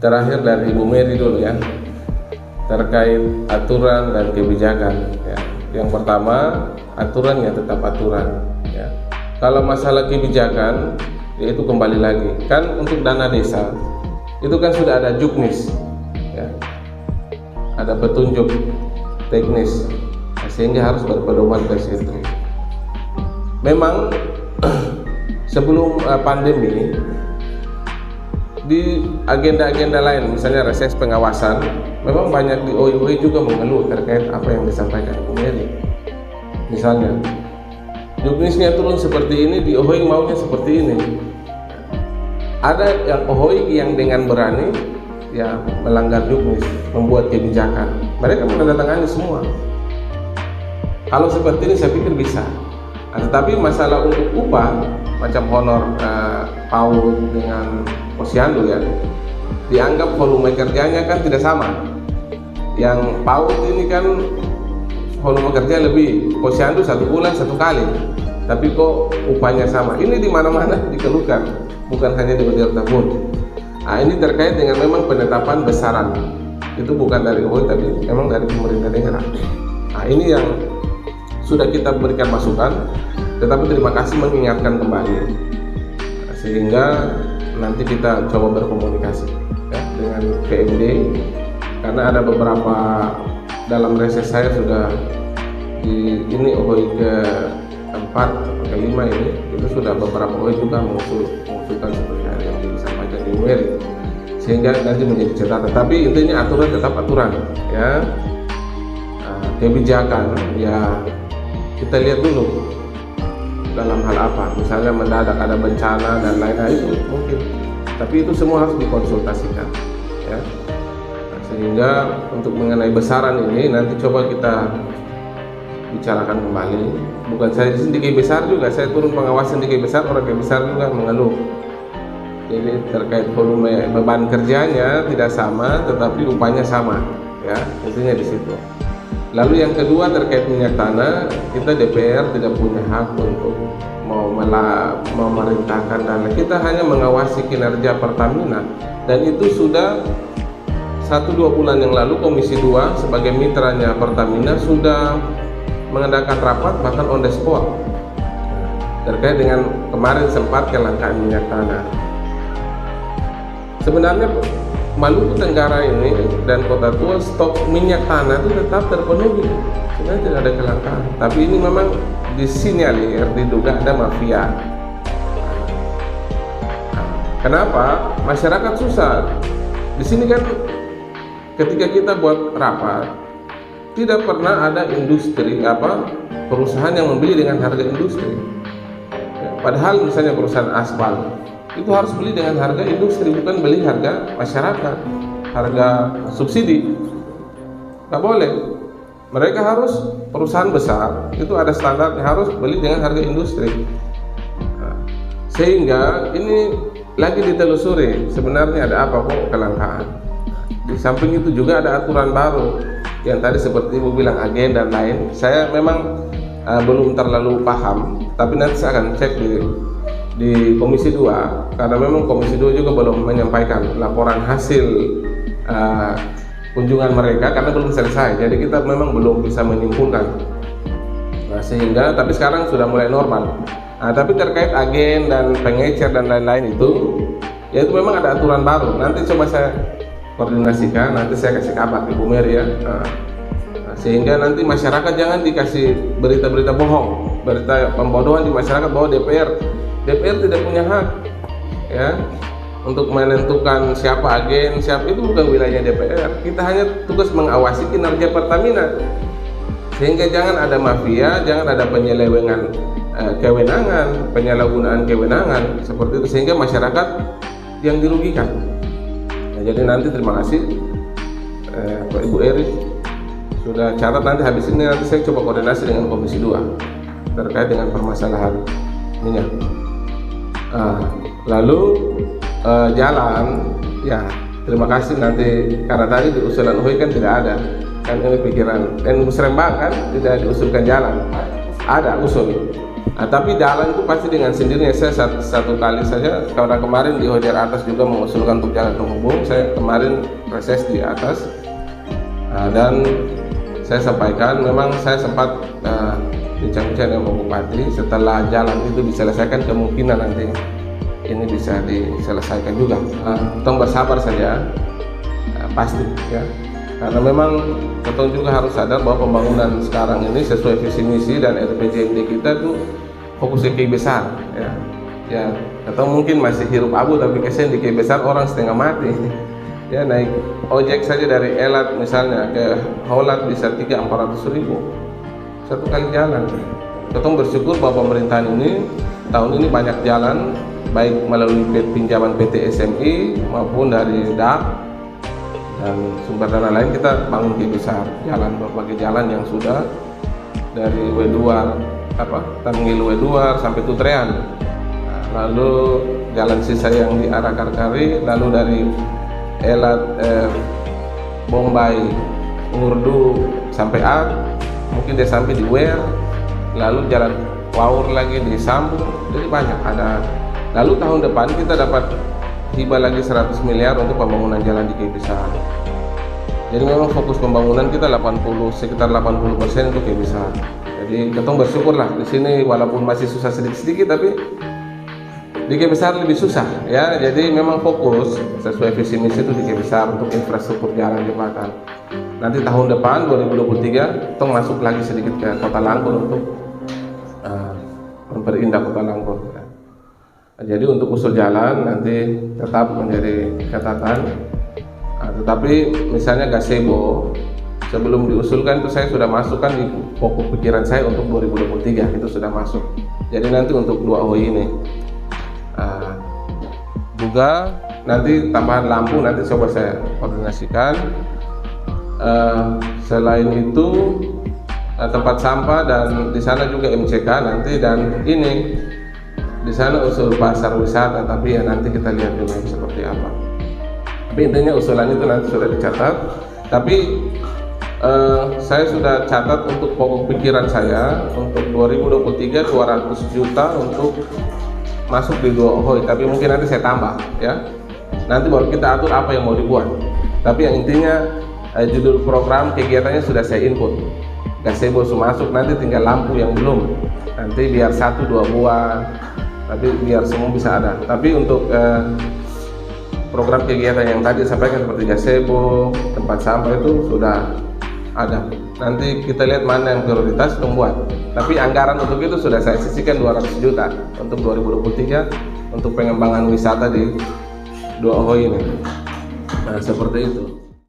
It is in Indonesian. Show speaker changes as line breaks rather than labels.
terakhir dari Ibu Mary dulu ya, terkait aturan dan kebijakan ya. Yang pertama, aturan ya tetap aturan ya. Kalau masalah kebijakan, yaitu kembali lagi kan untuk dana desa itu kan sudah ada juknis ya, ada petunjuk teknis, sehingga harus berpedoman ke situ. Memang sebelum pandemi di agenda-agenda lain, misalnya reses pengawasan, memang banyak di OI juga mengeluh terkait apa yang disampaikan Ibu Mary. Misalnya juknisnya turun seperti ini, di OI maunya seperti ini. Ada yang OI yang dengan berani ya melanggar juknis, membuat kebijakan, mereka menandatangani semua. Kalau seperti ini saya pikir bisa. Tetapi masalah untuk upah macam honor PAUD dengan posyandu ya, dianggap volume kerjanya kan tidak sama. Yang PAUD ini kan volume kerja lebih, posyandu 1 bulan 1 kali, tapi kok upahnya sama. Ini di mana-mana dikeluhkan, bukan hanya di Bendera Tabun. Nah, ini terkait dengan memang penetapan besaran, itu bukan dari OI tapi memang dari pemerintah daerah. Nah, ini yang sudah kita berikan masukan, tetapi terima kasih mengingatkan kembali, sehingga nanti kita coba berkomunikasi ya, dengan PMD, karena ada beberapa dalam reses saya sudah di ini OI ke-4 atau ke-5 ini, itu sudah beberapa OI juga mengusulkan seperti yang disampaikan di Mary, sehingga nanti menjadi catatan. Tapi intinya aturan tetap aturan ya. Kebijakan ya kita lihat dulu dalam hal apa, misalnya mendadak ada bencana dan lain-lain itu mungkin, tapi itu semua harus dikonsultasikan ya. Sehingga untuk mengenai besaran ini nanti coba kita bicarakan kembali. Bukan saya sendiri besar juga, saya turun pengawasan di besar, orang besar juga mengeluh. Jadi terkait volume beban kerjanya tidak sama, tetapi upahnya sama ya, intinya di situ. Lalu yang kedua terkait minyak tanah, kita DPR tidak punya hak untuk memerintahkan dana. Kita hanya mengawasi kinerja Pertamina, dan itu sudah 1-2 bulan yang lalu Komisi 2 sebagai mitranya Pertamina sudah mengadakan rapat bahkan on the spot terkait dengan kemarin sempat kelangkaan minyak tanah. Sebenarnya Maluku Tenggara ini dan Kota Tua stok minyak tanah itu tetap terpenuhi, sebenarnya tidak ada kelangkaan. Tapi ini memang disinyalir, diduga ada mafia. Kenapa? Masyarakat susah. Di sini kan ketika kita buat rapat, tidak pernah ada industri perusahaan yang membeli dengan harga industri. Padahal misalnya perusahaan aspal itu harus beli dengan harga industri, bukan beli harga masyarakat, harga subsidi. Nggak boleh. Mereka harus, perusahaan besar itu ada standarnya, harus beli dengan harga industri. Sehingga ini lagi ditelusuri sebenarnya ada apa kok kelangkaan. Di samping itu juga ada aturan baru yang tadi seperti Ibu bilang agen dan lain. Saya memang belum terlalu paham, tapi nanti saya akan cek di Komisi 2, karena memang Komisi 2 juga belum menyampaikan laporan hasil kunjungan mereka karena belum selesai. Jadi kita memang belum bisa menyimpulkan. Sehingga tapi sekarang sudah mulai normal. Tapi terkait agen dan pengecer dan lain-lain itu, ya itu memang ada aturan baru. Nanti coba saya koordinasikan, nanti saya kasih kabar Ibu Mary ya. Sehingga nanti masyarakat jangan dikasih berita-berita bohong, berita pembodohan di masyarakat bahwa DPR tidak punya hak ya untuk menentukan siapa agen, siapa itu bukan wilayahnya DPR. Kita hanya tugas mengawasi kinerja Pertamina, sehingga jangan ada mafia, jangan ada penyelewengan kewenangan, penyalahgunaan kewenangan seperti itu, sehingga masyarakat yang dirugikan. Jadi nanti terima kasih Pak Ibu Eri sudah catat, nanti habis ini nanti saya coba koordinasi dengan Komisi 2 terkait dengan permasalahan minyak. Lalu jalan ya, terima kasih nanti, karena tadi di usulan UI kan tidak ada, kan ini pikiran dan Musrembang kan tidak diusulkan jalan, ada usul Nah, tapi jalan itu pasti dengan sendirinya. Saya satu kali saja, karena kemarin di Hojer atas juga mengusulkan untuk jalan penghubung. Saya kemarin reses di atas, dan saya sampaikan memang saya sempat bincang-bincang dengan Pak Bupati, setelah jalan itu diselesaikan kemungkinan nanti ini bisa diselesaikan juga. Tolong bersabar saja, pasti ya. Karena memang kita juga harus sadar bahwa pembangunan sekarang ini sesuai visi misi dan RPJMD kita tuh fokus ke KI besar ya. Ya, atau mungkin masih hirup abu tapi kesen di KI besar orang setengah mati. Ya, naik ojek saja dari Elat misalnya ke Holat bisa 300-400 ribu satu kali jalan. Kita bersyukur bahwa pemerintahan ini tahun ini banyak jalan, baik melalui pinjaman PT SMI maupun dari DAP dan sumber dana lain. Kita bangun KI besar, jalan, berbagai jalan yang sudah dari Weduar Tanggil Weduar sampai Tutrean, lalu jalan sisa yang di arah Karkari, lalu dari Elat Bombay Ngurdu sampai mungkin dia sampai di Wer, lalu jalan Waur lagi di Sambung. Jadi banyak ada. Lalu tahun depan kita dapat hibah lagi 100 miliar untuk pembangunan jalan di KI besar. Jadi memang fokus pembangunan kita sekitar 80% untuk KI besar. Jadi kita bersyukur lah di sini, walaupun masih susah sedikit-sedikit, tapi di KI besar lebih susah ya. Jadi memang fokus sesuai visi misi itu di KI besar untuk infrastruktur jalan jembatan. Nanti tahun depan 2023 kita masuk lagi sedikit ke Kota Langkur untuk memperindah Kota Langkur. Jadi untuk usul jalan nanti tetap menjadi catatan. Tetapi misalnya gazebo sebelum diusulkan itu saya sudah masukkan di pokok pikiran saya untuk 2023 itu sudah masuk. Jadi nanti untuk 2 OI ini juga nanti tambahan lampu nanti coba saya koordinasikan. Selain itu tempat sampah dan di sana juga MCK nanti, dan ini di sana usul pasar wisata, tapi ya nanti kita lihat dulu seperti apa. Tapi intinya usulan itu nanti sudah dicatat. Tapi saya sudah catat untuk pokok pikiran saya untuk 2023 200 juta untuk masuk di 2 OI. Tapi mungkin nanti saya tambah ya. Nanti baru kita atur apa yang mau dibuat. Tapi yang intinya judul program kegiatannya sudah saya input. Gazebo sudah masuk, nanti tinggal lampu yang belum. Nanti biar 1-2 buah. Tapi biar semua bisa ada. Tapi untuk program kegiatan yang tadi sampaikan seperti gazebo, tempat sampah itu sudah ada. Nanti kita lihat mana yang prioritas membuat. Tapi anggaran untuk itu sudah saya sisihkan 200 juta untuk 2023 untuk pengembangan wisata di 2 OI ini. Nah, seperti itu.